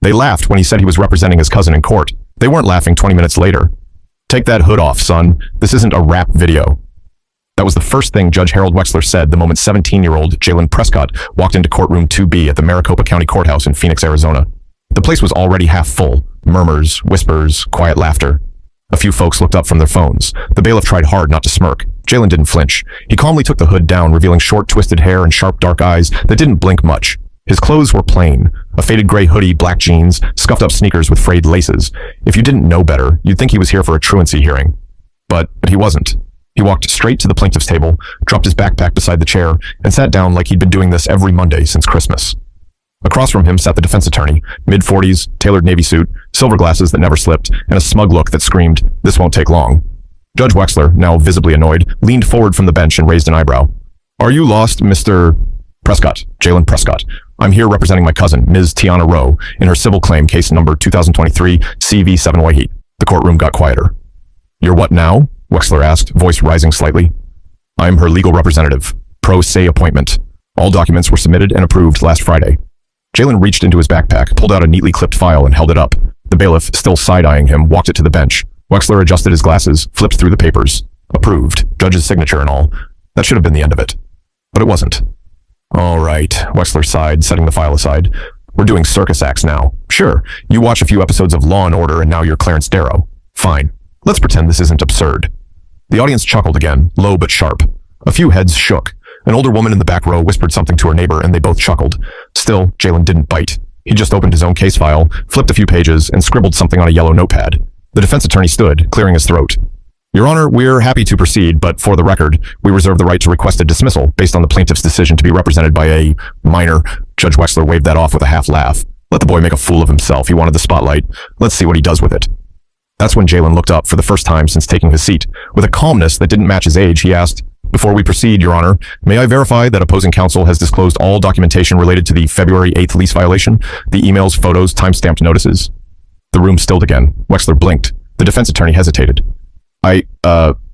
They laughed when he said he was representing his cousin in court. They weren't laughing 20 minutes later. "Take that hood off, son. This isn't a rap video." That was the first thing Judge Harold Wexler said the moment 17-year-old Jalen Prescott walked into courtroom 2B at the Maricopa County Courthouse in Phoenix, Arizona. The place was already half full. Murmurs, whispers, quiet laughter. A few folks looked up from their phones. The bailiff tried hard not to smirk. Jalen didn't flinch. He calmly took the hood down, revealing short, twisted hair and sharp, dark eyes that didn't blink much. His clothes were plain. A faded gray hoodie, black jeans, scuffed up sneakers with frayed laces. If you didn't know better, you'd think he was here for a truancy hearing. But he wasn't. He walked straight to the plaintiff's table, dropped his backpack beside the chair, and sat down like he'd been doing this every Monday since Christmas. Across from him sat the defense attorney, mid-40s, tailored navy suit, silver glasses that never slipped, and a smug look that screamed, "This won't take long." Judge Wexler, now visibly annoyed, leaned forward from the bench and raised an eyebrow. "Are you lost, Mr. Prescott, Jalen Prescott? I'm here representing my cousin, Ms. Tiana Rowe, in her civil claim case number 2023 CV7YH. The courtroom got quieter. "You're what now?" Wexler asked, voice rising slightly. "I'm her legal representative. Pro se appointment. All documents were submitted and approved last Friday." Jalen reached into his backpack, pulled out a neatly clipped file, and held it up. The bailiff, still side-eyeing him, walked it to the bench. Wexler adjusted his glasses, flipped through the papers. Approved. Judge's signature and all. That should have been the end of it. But it wasn't. "All right," Wexler sighed, setting the file aside. "We're doing circus acts now. Sure, you watch a few episodes of Law & Order and now you're Clarence Darrow. Fine. Let's pretend this isn't absurd." The audience chuckled again, low but sharp. A few heads shook. An older woman in the back row whispered something to her neighbor, and they both chuckled. Still, Jalen didn't bite. He just opened his own case file, flipped a few pages, and scribbled something on a yellow notepad. The defense attorney stood, clearing his throat. "Your Honor, we're happy to proceed, but for the record, we reserve the right to request a dismissal based on the plaintiff's decision to be represented by a minor." Judge Wexler waved that off with a half laugh. Let the boy make a fool of himself. He wanted the spotlight. Let's see what he does with it. That's when Jalen looked up for the first time since taking his seat. With a calmness that didn't match his age, he asked, "Before we proceed, Your Honor, may I verify that opposing counsel has disclosed all documentation related to the February 8th lease violation? The emails, photos, time-stamped notices?" The room stilled again. Wexler blinked. The defense attorney hesitated.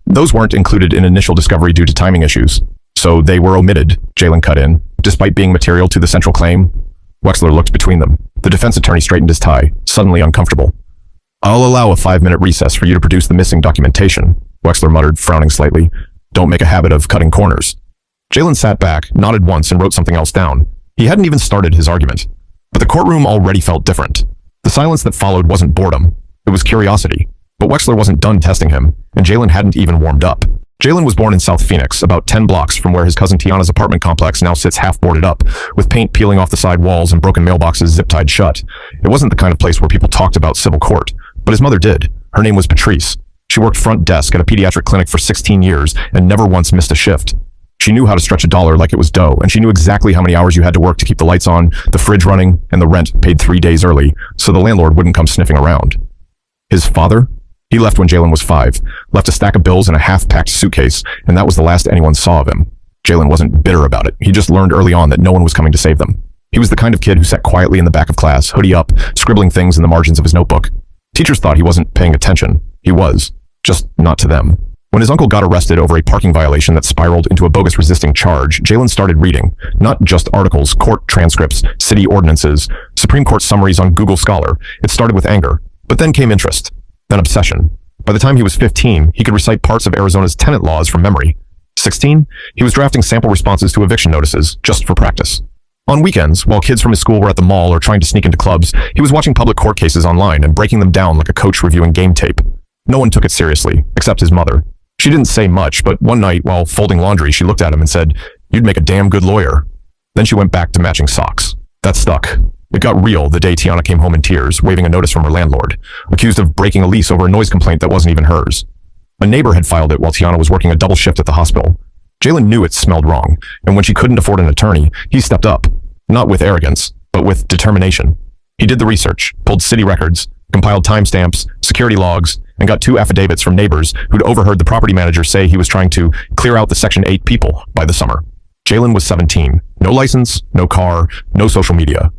Those weren't included in initial discovery due to timing issues. So they were omitted," Jalen cut in, "despite being material to the central claim?" Wexler looked between them. The defense attorney straightened his tie, suddenly uncomfortable. "I'll allow a 5-minute recess for you to produce the missing documentation," Wexler muttered, frowning slightly. "Don't make a habit of cutting corners." Jalen sat back, nodded once, and wrote something else down. He hadn't even started his argument. But the courtroom already felt different. The silence that followed wasn't boredom. It was curiosity. But Wexler wasn't done testing him, and Jalen hadn't even warmed up. Jalen was born in South Phoenix, about 10 blocks from where his cousin Tiana's apartment complex now sits half boarded up, with paint peeling off the side walls and broken mailboxes zip-tied shut. It wasn't the kind of place where people talked about civil court, but his mother did. Her name was Patrice. She worked front desk at a pediatric clinic for 16 years and never once missed a shift. She knew how to stretch a dollar like it was dough, and she knew exactly how many hours you had to work to keep the lights on, the fridge running, and the rent paid 3 days early, so the landlord wouldn't come sniffing around. His father? He left when Jalen was 5, left a stack of bills in a half-packed suitcase, and that was the last anyone saw of him. Jalen wasn't bitter about it. He just learned early on that no one was coming to save them. He was the kind of kid who sat quietly in the back of class, hoodie up, scribbling things in the margins of his notebook. Teachers thought he wasn't paying attention. He was. Just not to them. When his uncle got arrested over a parking violation that spiraled into a bogus resisting charge, Jalen started reading. Not just articles, court transcripts, city ordinances, Supreme Court summaries on Google Scholar. It started with anger, but then came interest. Then obsession. By the time he was 15, he could recite parts of Arizona's tenant laws from memory. 16, he was drafting sample responses to eviction notices, just for practice. On weekends, while kids from his school were at the mall or trying to sneak into clubs, he was watching public court cases online and breaking them down like a coach reviewing game tape. No one took it seriously, except his mother. She didn't say much, but one night, while folding laundry, she looked at him and said, "You'd make a damn good lawyer." Then she went back to matching socks. That stuck. It got real the day Tiana came home in tears, waving a notice from her landlord, accused of breaking a lease over a noise complaint that wasn't even hers. A neighbor had filed it while Tiana was working a double shift at the hospital. Jalen knew it smelled wrong, and when she couldn't afford an attorney, he stepped up. Not with arrogance, but with determination. He did the research, pulled city records, compiled timestamps, security logs, and got 2 affidavits from neighbors who'd overheard the property manager say he was trying to clear out the Section 8 people by the summer. Jalen was 17. No license, no car, no social media.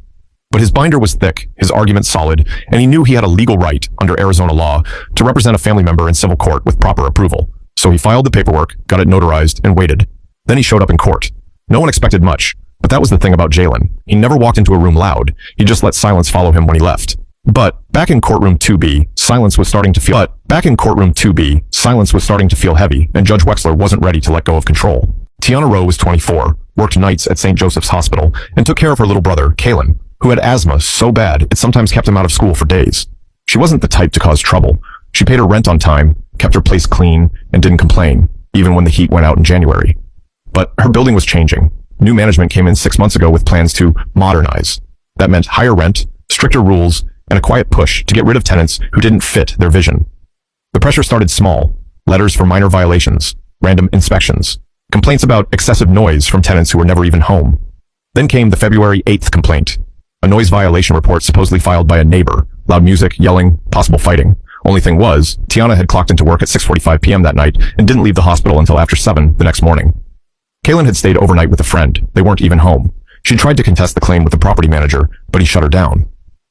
But his binder was thick, his argument solid, and he knew he had a legal right, under Arizona law, to represent a family member in civil court with proper approval. So he filed the paperwork, got it notarized, and waited. Then he showed up in court. No one expected much. But that was the thing about Jalen. He never walked into a room loud. He just let silence follow him when he left. But back in courtroom 2B, silence was starting to feel heavy, and Judge Wexler wasn't ready to let go of control. Tiana Rowe was 24, worked nights at St. Joseph's Hospital, and took care of her little brother, Kalen, who had asthma so bad it sometimes kept him out of school for days. She wasn't the type to cause trouble. She paid her rent on time, kept her place clean, and didn't complain, even when the heat went out in January. But her building was changing. New management came in 6 months ago with plans to modernize. That meant higher rent, stricter rules, and a quiet push to get rid of tenants who didn't fit their vision. The pressure started small: letters for minor violations, random inspections, complaints about excessive noise from tenants who were never even home. Then came the February 8th complaint, a noise violation report supposedly filed by a neighbor, loud music, yelling, possible fighting. Only thing was, Tiana had clocked into work at 6:45 p.m. that night and didn't leave the hospital until after 7 the next morning. Kalen had stayed overnight with a friend. They weren't even home. She tried to contest the claim with the property manager, but he shut her down.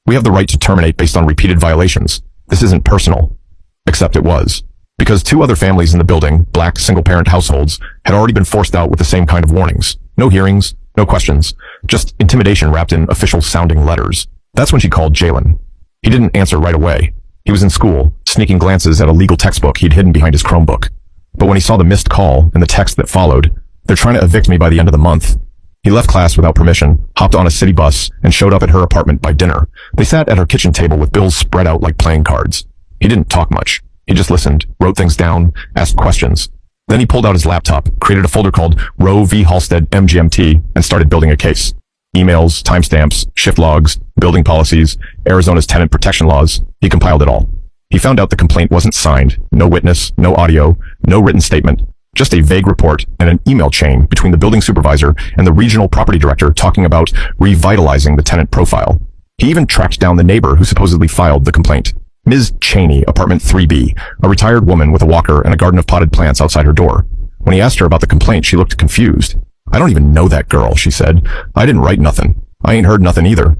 "We have the right to terminate based on repeated violations. This isn't personal." Except it was. Because 2 other families in the building, black single-parent households, had already been forced out with the same kind of warnings. No hearings, no questions, just intimidation wrapped in official-sounding letters. That's when she called Jalen. He didn't answer right away. He was in school, sneaking glances at a legal textbook he'd hidden behind his Chromebook. But when he saw the missed call and the text that followed, "They're trying to evict me by the end of the month," he left class without permission, hopped on a city bus, and showed up at her apartment by dinner. They sat at her kitchen table with bills spread out like playing cards. He didn't talk much. He just listened, wrote things down, asked questions. Then he pulled out his laptop, created a folder called Roe v. Halstead MGMT, and started building a case. Emails, timestamps, shift logs, building policies, Arizona's tenant protection laws. He compiled it all. He found out the complaint wasn't signed, no witness, no audio, no written statement, just a vague report and an email chain between the building supervisor and the regional property director talking about revitalizing the tenant profile. He even tracked down the neighbor who supposedly filed the complaint. Ms. Cheney, apartment 3B, a retired woman with a walker and a garden of potted plants outside her door. When he asked her about the complaint, she looked confused. "I don't even know that girl," she said. "I didn't write nothing. I ain't heard nothing either."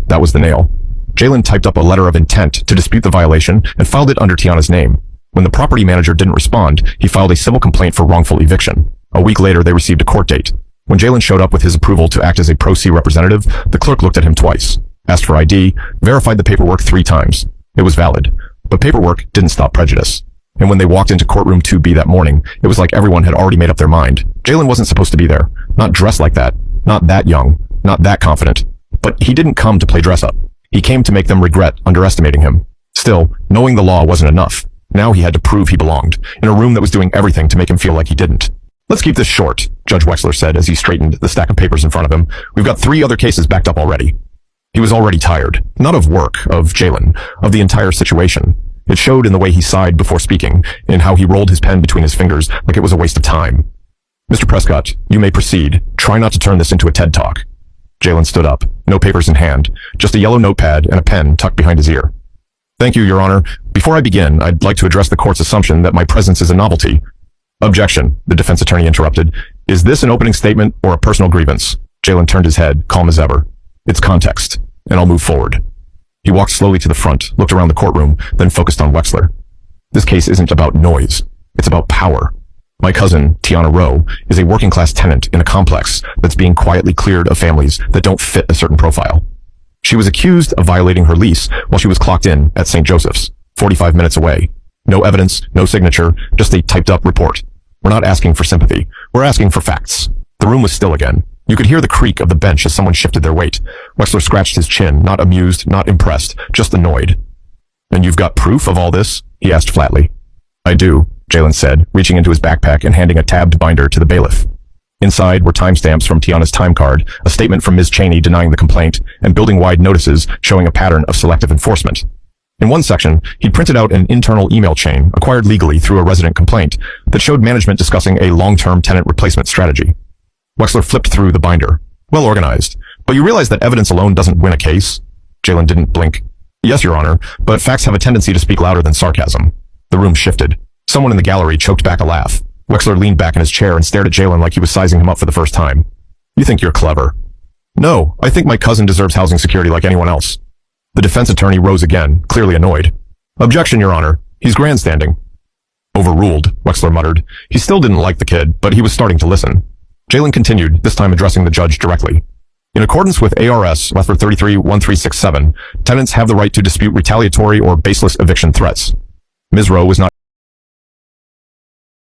That was the nail. Jalen typed up a letter of intent to dispute the violation and filed it under Tiana's name. When the property manager didn't respond, he filed a civil complaint for wrongful eviction. A week later, they received a court date. When Jalen showed up with his approval to act as a pro se representative, the clerk looked at him twice, asked for ID, verified the paperwork 3 times. It was valid, but paperwork didn't stop prejudice. And when they walked into courtroom 2B that morning, it was like everyone had already made up their mind. Jalen wasn't supposed to be there. Not dressed like that. Not that young. Not that confident. But he didn't come to play dress up. He came to make them regret underestimating him. Still, knowing the law wasn't enough. Now he had to prove he belonged, in a room that was doing everything to make him feel like he didn't. "Let's keep this short," Judge Wexler said as he straightened the stack of papers in front of him. "We've got 3 other cases backed up already." He was already tired. Not of work, of Jalen, of the entire situation. It showed in the way he sighed before speaking, in how he rolled his pen between his fingers like it was a waste of time. "Mr. Prescott, you may proceed. Try not to turn this into a TED Talk." Jalen stood up, no papers in hand, just a yellow notepad and a pen tucked behind his ear. "Thank you, Your Honor. Before I begin, I'd like to address the court's assumption that my presence is a novelty." "Objection," the defense attorney interrupted. "Is this an opening statement or a personal grievance?" Jalen turned his head, calm as ever. "It's context, and I'll move forward." He walked slowly to the front, looked around the courtroom, then focused on Wexler. "This case isn't about noise. It's about power. My cousin, Tiana Rowe, is a working-class tenant in a complex that's being quietly cleared of families that don't fit a certain profile. She was accused of violating her lease while she was clocked in at St. Joseph's, 45 minutes away. No evidence, no signature, just a typed-up report. We're not asking for sympathy. We're asking for facts." The room was still again. You could hear the creak of the bench as someone shifted their weight. Wexler scratched his chin, not amused, not impressed, just annoyed. "And you've got proof of all this?" he asked flatly. "I do," Jalen said, reaching into his backpack and handing a tabbed binder to the bailiff. Inside were timestamps from Tiana's time card, a statement from Ms. Cheney denying the complaint, and building-wide notices showing a pattern of selective enforcement. In one section, he printed out an internal email chain, acquired legally through a resident complaint, that showed management discussing a long-term tenant replacement strategy. Wexler flipped through the binder. "Well organized. But you realize that evidence alone doesn't win a case?" Jalen didn't blink. "Yes, Your Honor, but facts have a tendency to speak louder than sarcasm." The room shifted. Someone in the gallery choked back a laugh. Wexler leaned back in his chair and stared at Jalen like he was sizing him up for the first time. "You think you're clever." "No, I think my cousin deserves housing security like anyone else." The defense attorney rose again, clearly annoyed. "Objection, Your Honor. He's grandstanding." "Overruled," Wexler muttered. He still didn't like the kid, but he was starting to listen. Jalen continued, this time addressing the judge directly. In accordance with ARS Leffler 33-1367, tenants have the right to dispute retaliatory or baseless eviction threats. Ms. Rowe was not